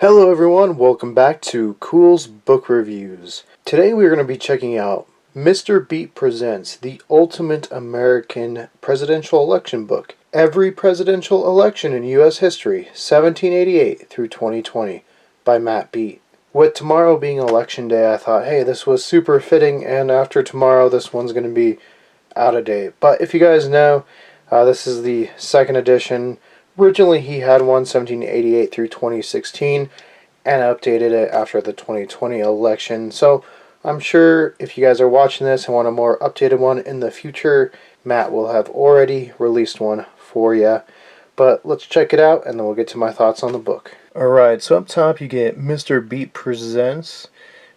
Hello everyone, welcome back to Culz Book Reviews. Today we're going to be checking out Mr. Beat Presents The Ultimate American Presidential Election Book. Every presidential election in U.S. history, 1788 through 2020, by Matt Beat. With tomorrow being election day, I thought, hey, this was super fitting, and after tomorrow this one's going to be out of date. But if you guys know, this is the second edition. Originally, he had one 1788 through 2016 and updated it after the 2020 election. So I'm sure if you guys are watching this and want a more updated one in the future, Matt will have already released one for you. But let's check it out and then we'll get to my thoughts on the book. Alright, so up top you get Mr. Beat Presents.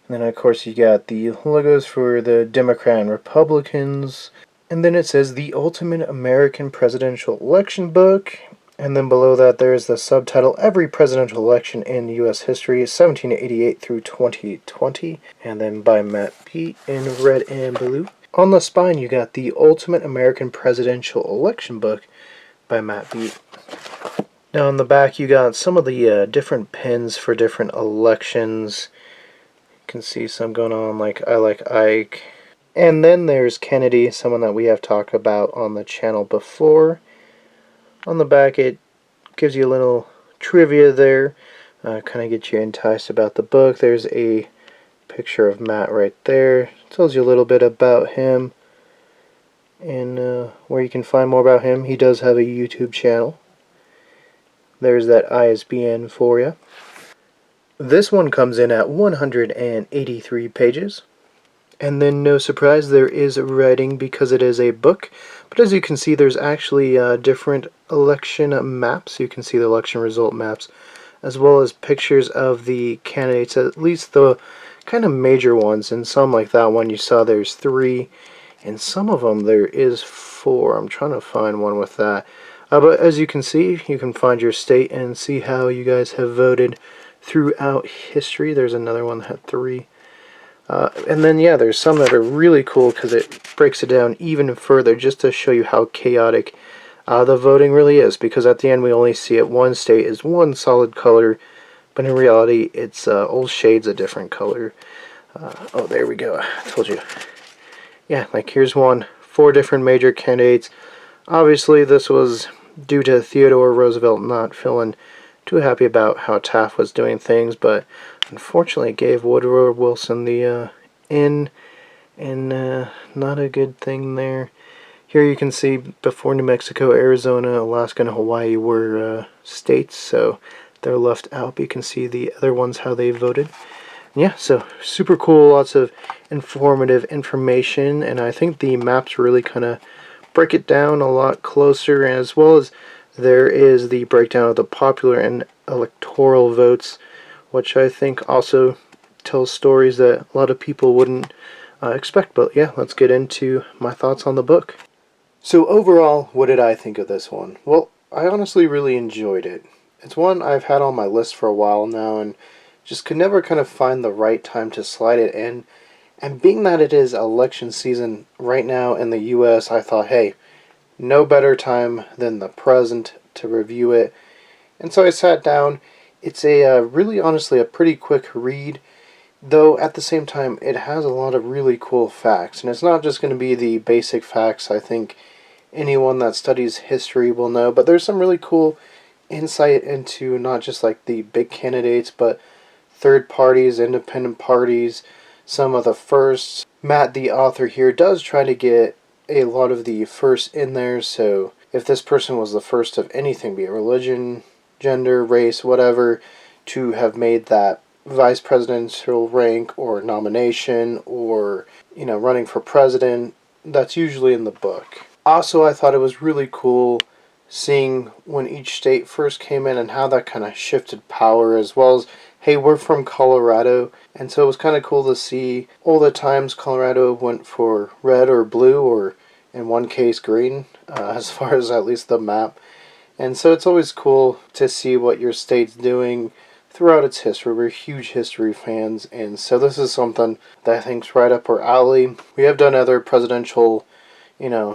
And then of course you got the logos for the Democrat and Republicans. And then it says The Ultimate American Presidential Election Book. And then below that there's the subtitle, Every Presidential Election in U.S. History, 1788 through 2020. And then by Matt Beat in red and blue. On the spine you got The Ultimate American Presidential Election Book by Matt Beat. Now on the back you got some of the different pins for different elections. You can see some going on like I Like Ike. And then there's Kennedy, someone that we have talked about on the channel before. On the back it gives you a little trivia there, kind of gets you enticed about the book. There's a picture of Matt right there. Tells you a little bit about him and where you can find more about him. He does have a YouTube channel. There's that ISBN for you. This one comes in at 183 pages. And then, no surprise, there is writing because it is a book. But as you can see, there's actually different election maps. You can see the election result maps, as well as pictures of the candidates, at least the kind of major ones. And some, like that one you saw, there's 3. And some of them, there is 4. I'm trying to find one with that. But as you can see, you can find your state and see how you guys have voted throughout history. There's another one that had 3. And then, yeah, there's some that are really cool because it breaks it down even further just to show you how chaotic the voting really is. Because at the end, we only see it one state is one solid color, but in reality, it's all shades of different color. Oh, there we go. I told you. Yeah, like here's one. 4 different major candidates. Obviously, this was due to Theodore Roosevelt not feeling too happy about how Taft was doing things, but unfortunately it gave Woodrow Wilson the in, and not a good thing there. Here you can see before New Mexico, Arizona, Alaska, and Hawaii were states, so they're left out. But you can see the other ones, how they voted. Yeah, so super cool, lots of informative information, and I think the maps really kind of break it down a lot closer, as well as there is the breakdown of the popular and electoral votes, which I think also tells stories that a lot of people wouldn't expect. But yeah, let's get into my thoughts on the book. So overall, what did I think of this one? Well, I honestly really enjoyed it. It's one I've had on my list for a while now and just could never kind of find the right time to slide it in. And being that it is election season right now in the U.S., I thought, hey, no better time than the present to review it. And so I sat down. It's a really honestly a pretty quick read, though at the same time it has a lot of really cool facts. And it's not just going to be the basic facts I think anyone that studies history will know, but there's some really cool insight into not just like the big candidates, but third parties, independent parties, some of the firsts. Matt, the author here, does try to get a lot of the first in there, so if this person was the first of anything, be it religion, gender, race, whatever, to have made that vice presidential rank or nomination or, you know, running for president, that's usually in the book. Also, I thought it was really cool seeing when each state first came in and how that kind of shifted power, as well as, hey, we're from Colorado, and so it was kind of cool to see all the times Colorado went for red or blue, or in one case green, as far as at least the map. And so it's always cool to see what your state's doing throughout its history. We're huge history fans, and so this is something that I think's right up our alley. We have done other presidential,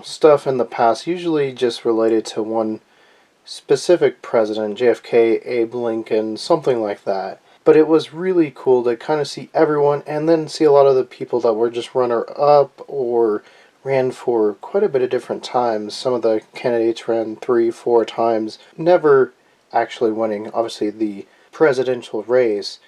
stuff in the past, usually just related to one specific president, JFK, Abe Lincoln, something like that. But it was really cool to kind of see everyone and then see a lot of the people that were just runner-up or ran for quite a bit of different times. Some of the candidates ran 3, 4 times, never actually winning, obviously, the presidential race.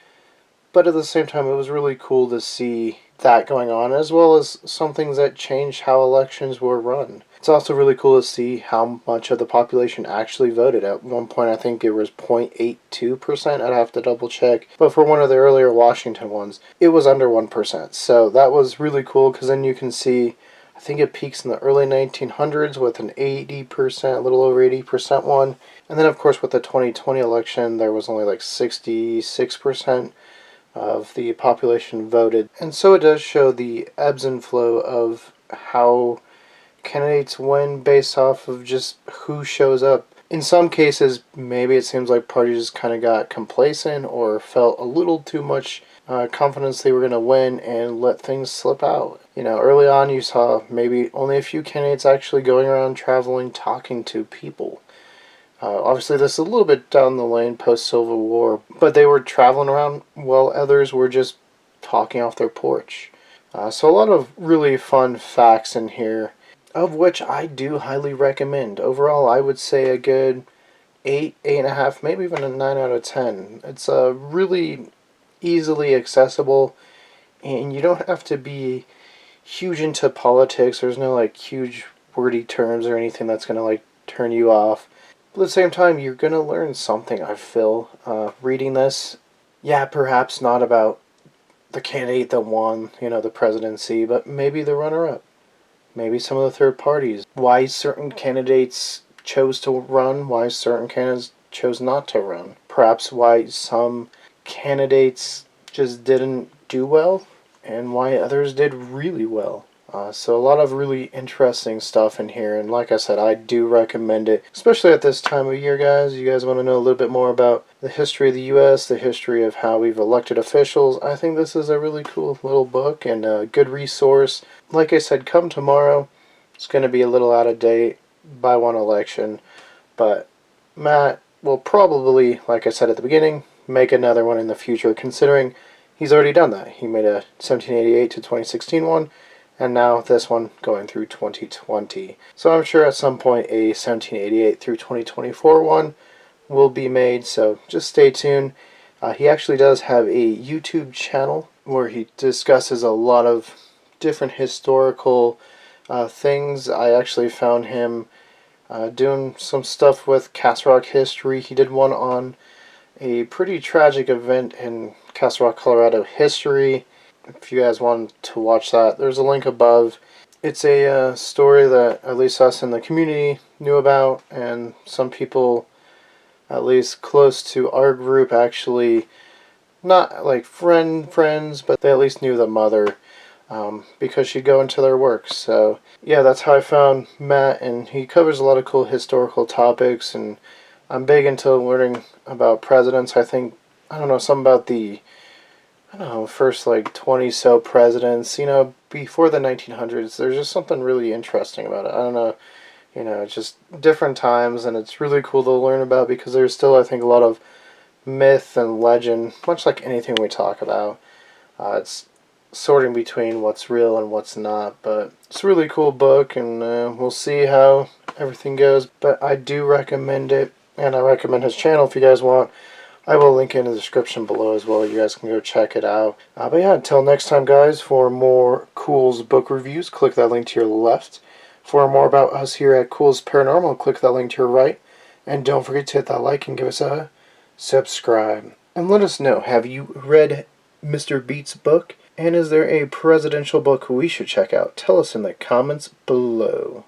But at the same time, it was really cool to see that going on, as well as some things that changed how elections were run. It's also really cool to see how much of the population actually voted. At one point, I think it was 0.82%. I'd have to double check. But for one of the earlier Washington ones, it was under 1%. So that was really cool because then you can see, I think it peaks in the early 1900s with an 80%, a little over 80% one. And then, of course, with the 2020 election, there was only like 66% of the population voted. And so it does show the ebbs and flow of how candidates win based off of just who shows up. In some cases, maybe it seems like parties kind of got complacent or felt a little too much confidence they were going to win and let things slip out. You know, early on you saw maybe only a few candidates actually going around traveling, talking to people. Obviously, this is a little bit down the lane post-Civil War, but they were traveling around while others were just talking off their porch. So a lot of really fun facts in here, of which I do highly recommend. Overall, I would say a good 8, 8.5, maybe even a 9 out of 10. It's really easily accessible, and you don't have to be huge into politics. There's no like huge wordy terms or anything that's going to like turn you off. But at the same time, you're going to learn something, I feel, reading this. Yeah, perhaps not about the candidate that won, the presidency, but maybe the runner-up. Maybe some of the third parties. Why certain candidates chose to run, why certain candidates chose not to run. Perhaps why some candidates just didn't do well, and why others did really well. So a lot of really interesting stuff in here, and like I said, I do recommend it, especially at this time of year, guys. You guys want to know a little bit more about the history of the U.S., the history of how we've elected officials. I think this is a really cool little book and a good resource. Like I said, come tomorrow, it's going to be a little out of date by one election, but Matt will probably, like I said at the beginning, make another one in the future, considering he's already done that. He made a 1788 to 2016 one, and now this one going through 2020. So I'm sure at some point a 1788 through 2024 one will be made, so just stay tuned. He actually does have a YouTube channel where he discusses a lot of different historical things. I actually found him doing some stuff with Castle Rock history. He did one on a pretty tragic event in Castle Rock, Colorado history. If you guys want to watch that, there's a link above. It's a story that at least us in the community knew about, and some people, at least close to our group, actually not like friends, but they at least knew the mother because she'd go into their work. So yeah, that's how I found Matt, and he covers a lot of cool historical topics, and I'm big into learning about presidents. I think, I don't know, something about the first like 20 so presidents, before the 1900s. There's just something really interesting about it. I don't know, it's just different times, and it's really cool to learn about because there's still, I think, a lot of myth and legend, much like anything we talk about. It's sorting between what's real and what's not, but it's a really cool book, and we'll see how everything goes. But I do recommend it, and I recommend his channel if you guys want. I will link it in the description below as well. You guys can go check it out. But yeah, until next time, guys, for more Culz book reviews, click that link to your left. For more about us here at Culz Paranormal, click that link to your right. And don't forget to hit that like and give us a subscribe. And let us know, have you read Mr. Beat's book? And is there a presidential book we should check out? Tell us in the comments below.